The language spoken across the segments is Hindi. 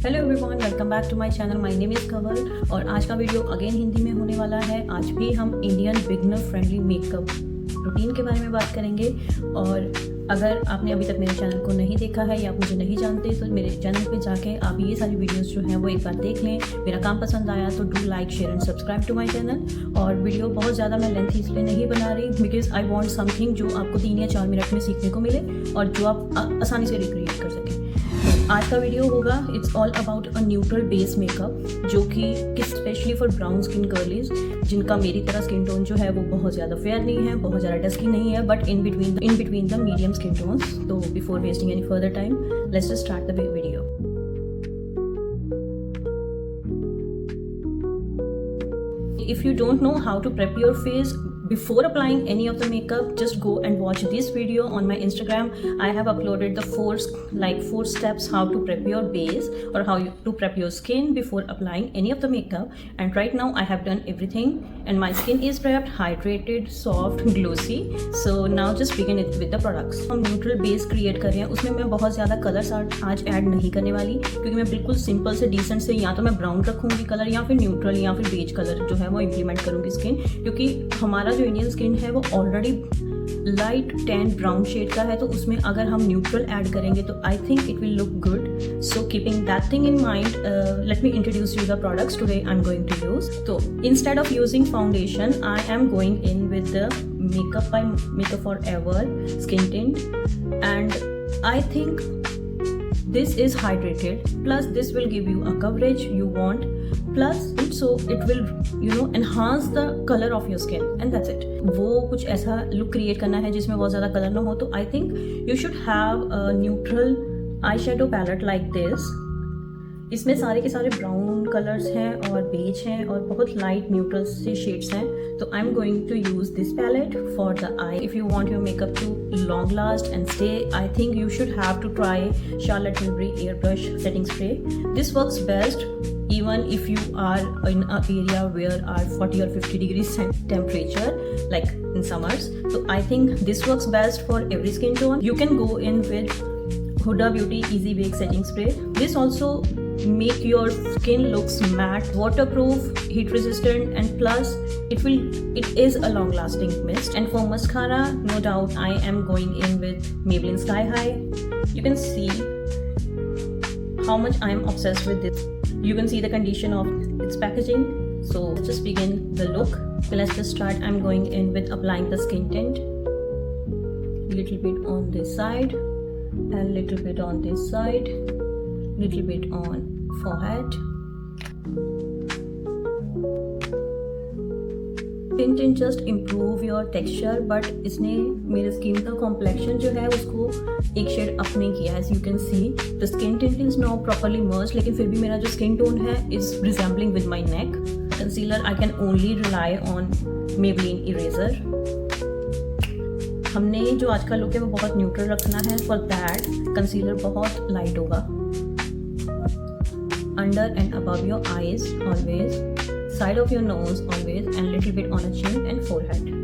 Hello everyone, welcome back to my channel. My name is Kanwal और आज का वीडियो अगेन हिंदी में होने वाला है। आज भी हम Indian beginner friendly makeup routine के बारे में बात करेंगे। और अगर आपने अभी तक मेरे चैनल को नहीं देखा है या आप मुझे नहीं जानते तो मेरे चैनल पे जाके आप ये सारी वीडियोस जो हैं वो एक बार देख लें। मेरा काम पसंद आया तो do like, share and subscribe to my channel. और वीडियो बहुत ज़्यादा मैं लेंथ इसलिए नहीं बना रही बिकॉज आई वांट समथिंग जो आपको 3 या 4 मिनट में सीखने को मिले और जो आप आसानी से रिक्रिएट कर सकें। आज का वीडियो होगा it's all about a neutral base makeup, जो कि स्पेशली फॉर ब्राउन स्किन गर्लीज जिनका मेरी तरह स्किन टोन जो है वो बहुत ज़्यादा फेयर नहीं है, बहुत ज़्यादा डस्की नहीं है, but in between the medium skin tones. तो before wasting any further time, let's just start the video. If you don't know how to prep your face before applying any of the makeup, just go and watch this video on my Instagram. I have uploaded the 4 steps how to prep your base or how to prep your skin before applying any of the makeup. And right now I have done everything and my skin is prepped, hydrated, soft, glossy. So now just begin it with the products. हम न्यूट्रल बेस क्रिएट कर रहे हैं, उसमें मैं बहुत ज़्यादा कलर्स आज ऐड नहीं करने वाली क्योंकि मैं बिल्कुल सिंपल से डिसेंट से या तो मैं ब्राउन रखूँगी कलर या फिर न्यूट्रल या फिर बेज कलर जो है वो इम्प्लीमेंट करूँगी स्किन, क्योंकि हमारा जो इंडियन स्किन है वो already light tan brown shade का है। तो उसमें अगर हम न्यूट्रल ऐड करेंगे तो I think it will look good. So keeping that thing in mind, let me introduce you the products today I am going to use. तो instead of using foundation I am going in with the makeup by makeup for ever skin tint, and I think this is hydrated, plus this will give you a coverage you want, plus so it will enhance the color of your skin, and that's it. वो कुछ ऐसा look create करना है जिसमें बहुत ज़्यादा कलर ना हो, तो I think you should have a neutral eyeshadow palette like this. इसमें सारे के सारे ब्राउन कलर्स हैं और बेज हैं और बहुत लाइट न्यूट्रल से शेड्स हैं। तो I am going to use this palette for the eye. If you want your makeup to long last and stay, I think you should have to try Charlotte Tilbury air brush setting spray. This works best even if you are in an area where are 40 or 50 degrees temperature like in summers. So I think this works best for every skin tone. You can go in with Huda Beauty Easy Bake Setting Spray. This also make your skin looks matte, waterproof, heat resistant, and plus it is a long lasting mist. And for mascara, no doubt I am going in with Maybelline Sky High. You can see how much I am obsessed with this. You can see the condition of its packaging. So let's just begin the look. So let's just start. I'm going in with applying the skin tint, little bit on this side and little bit on this side, little bit on forehead. Skin tint just improve your texture, but इसने मेरे स्किन का कॉम्प्लेक्शन जो है उसको एक शेड अप नहीं किया। As you can see, the skin tint is now properly merged, लेकिन फिर भी मेरा जो स्किन टोन है is resembling with my neck. Concealer I can only rely on Maybelline Eraser. हमने जो आज का लुक है वो बहुत न्यूट्रल रखना है। फॉर दैट कंसीलर बहुत लाइट होगा। Under and above your eyes always, side of your nose always, and little bit on a chin and forehead.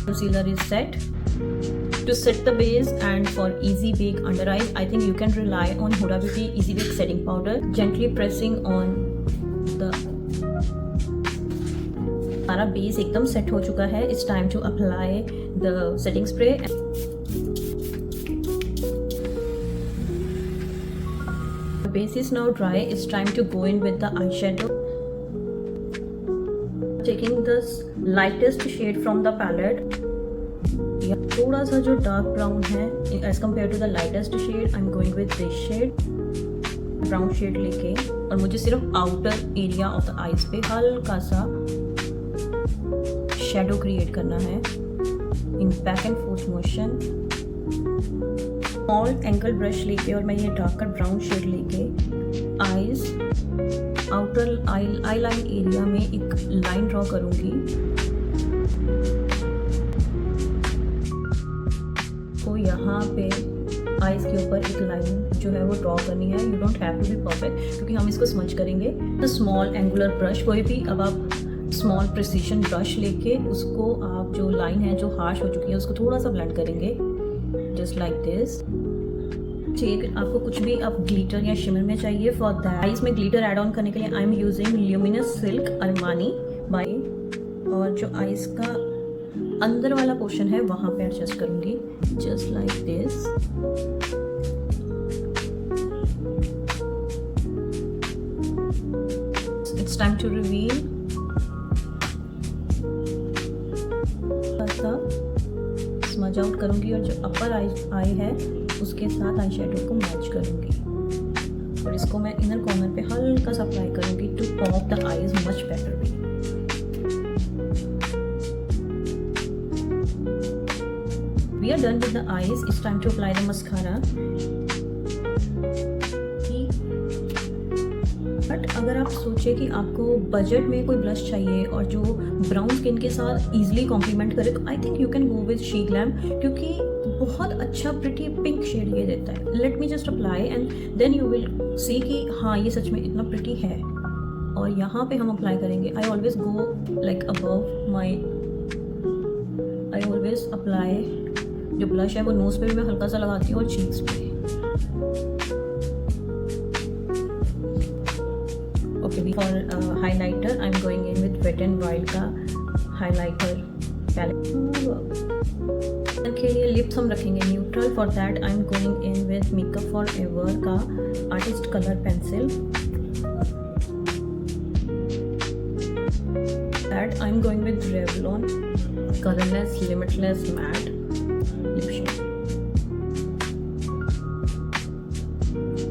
Concealer is set. To set the base and for easy bake under eyes, I think you can rely on Huda Beauty Easy Bake Setting Powder. Gently pressing on the हमारा बेस एकदम सेट हो चुका है. It's time to apply the setting spray. The base is now dry. It's time to go in with the eyeshadow. Taking the lightest shade from the palette. थोड़ा सा जो डार्क ब्राउन है as compared to the lightest shade, I'm going with this shade. Brown shade लेके और मुझे सिर्फ outer area of the eyes पे हल्का सा शेडो क्रिएट करना है in back and forth motion. Small angle brush लेके और मैं ये डार्कर ब्राउन शेड लेके eyes outer eye line area में एक लाइन ड्रॉ करूंगी. तो यहाँ पे आईज के ऊपर एक लाइन जो है वो ड्रॉ करनी है. You don't have to be perfect क्योंकि हम इसको स्मज करेंगे. तो स्मॉल एंगुलर ब्रश, कोई भी अब आप स्मॉल प्रिसीजन ब्रश लेके उसको आप जो लाइन है जो हार्श हो चुकी है उसको थोड़ा सा ब्लेंड करेंगे, जस्ट लाइक दिस. चाहिए आपको कुछ भी आप ग्लिटर या शिमर में चाहिए, फॉर दैट आइज में ग्लिटर ऐड ऑन करने के लिए I am using luminous silk Armani by, और जो आइज का अंदर वाला पोर्शन है वहाँ पे एडजस्ट करूँगी, just like this. It's time to reveal. Smudge out करूँगी और जो अपर आई है उसके साथ आई शेडो को मैच करूँगी, और इसको मैं इनर कॉर्नर पे हल्का सा अप्लाई करूँगी to pop the eyes much better way. We are done with the eyes. It's time to apply the mascara. But अगर आप सोचें कि आपको बजट में कोई ब्लश चाहिए और जो ब्राउन स्किन के साथ इजीली कॉम्प्लीमेंट करे, तो I think you can go with Sheglam, क्योंकि बहुत अच्छा प्रिटी पिंक शेड ये देता है। Let me just apply and then you will see कि हाँ ये सच में इतना प्रिटी है। और यहाँ पे हम अप्लाई करेंगे, I always go like above my, I always apply जो ब्लश है वो नोज पे भी मैं हल्का सा लगाती हूँ और चीक्स पे। Okay, for highlighter I am going in with wet and wild का हाइलाइटर पैलेट। के लिए लिप्स हम रखेंगे neutral, for that I am going in with makeup for ever का artist colour pencil. That I am going with Revlon colourless limitless matte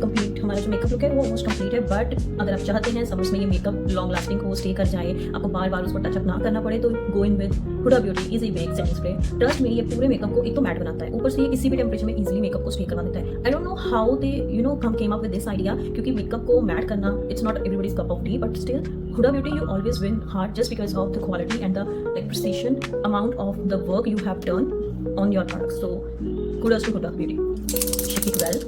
complete. हमारा जो मेकअप लुक है वो ऑलमोस्ट कंप्लीट है, बट अगर आप चाहते हैं समर्स में ये मेकअप लॉन्ग लास्टिंग हो, स्टे कर जाए, आपको बार बार उसको टचअप ना करना पड़े, तो go in with Huda beauty easy bake setting spray. Trust में ये पूरे मेकअप को एक तो मैट बनाता है, ऊपर से ये किसी भी टेम्परेचर में इजीली मेकअप को स्टे करवा देता है। I don't know how they come came up with this idea, क्योंकि मेकअप को मैट करना it's not everybody's cup of tea, but still Huda beauty you always win heart just because of the quality and the like precision amount of the work you have done on your product. So kudos to Huda Beauty. Check it well.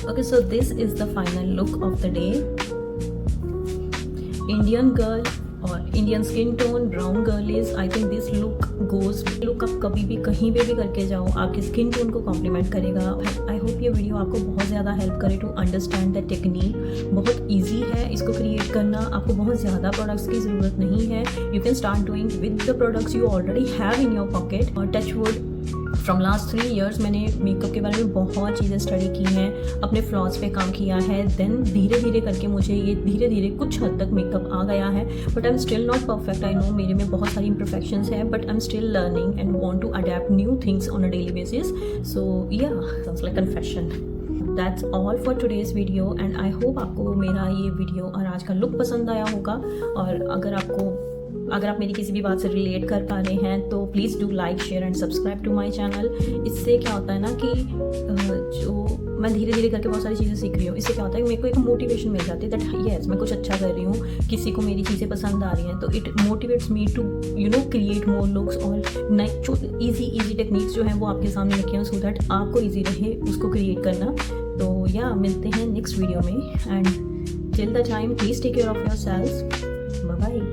Okay, so this is the final look of the day. Indian girl और Indian skin tone, brown girls, I think this look goes. Look आप कभी भी कहीं पे भी करके जाओ, आपकी स्किन टोन को कॉम्प्लीमेंट करेगा। आई होप ये वीडियो आपको बहुत ज़्यादा हेल्प करे टू अंडरस्टैंड द टेक्निक। बहुत ईजी है इसको क्रिएट करना, आपको बहुत ज़्यादा प्रोडक्ट्स की ज़रूरत नहीं है। You can start doing with the products you already have in your pocket. और touch wood from last 3 years मैंने मेकअप के बारे में बहुत चीज़ें स्टडी की हैं, अपने फ्लॉज पे काम किया है, देन धीरे धीरे करके मुझे ये धीरे धीरे कुछ हद तक मेकअप आ गया है। But I am still not perfect, I know मेरे में बहुत सारी इम्परफेक्शंस हैं, but I am still learning and want to adapt new things on a daily basis. So yeah sounds like confession. That's all for today's video and I hope आपको मेरा ये वीडियो और आज का लुक पसंद आया होगा। और अगर आप मेरी किसी भी बात से रिलेट कर पा रहे हैं तो please do like share and subscribe to my channel. इससे क्या होता है ना कि जो मैं धीरे धीरे करके बहुत सारी चीज़ें सीख रही हूँ, इससे क्या होता है कि मेरे को एक मोटिवेशन मिल जाती है दैट येस मैं कुछ अच्छा कर रही हूँ, किसी को मेरी चीज़ें पसंद आ रही हैं, तो it motivates me to create more looks. और नई ईजी टेक्निक्स जो हैं वो आपके सामने रखे हैं सो दैट आपको ईजी रहे उसको क्रिएट करना। तो या मिलते हैं नेक्स्ट वीडियो में and till the time please take care of yourself. Bye bye.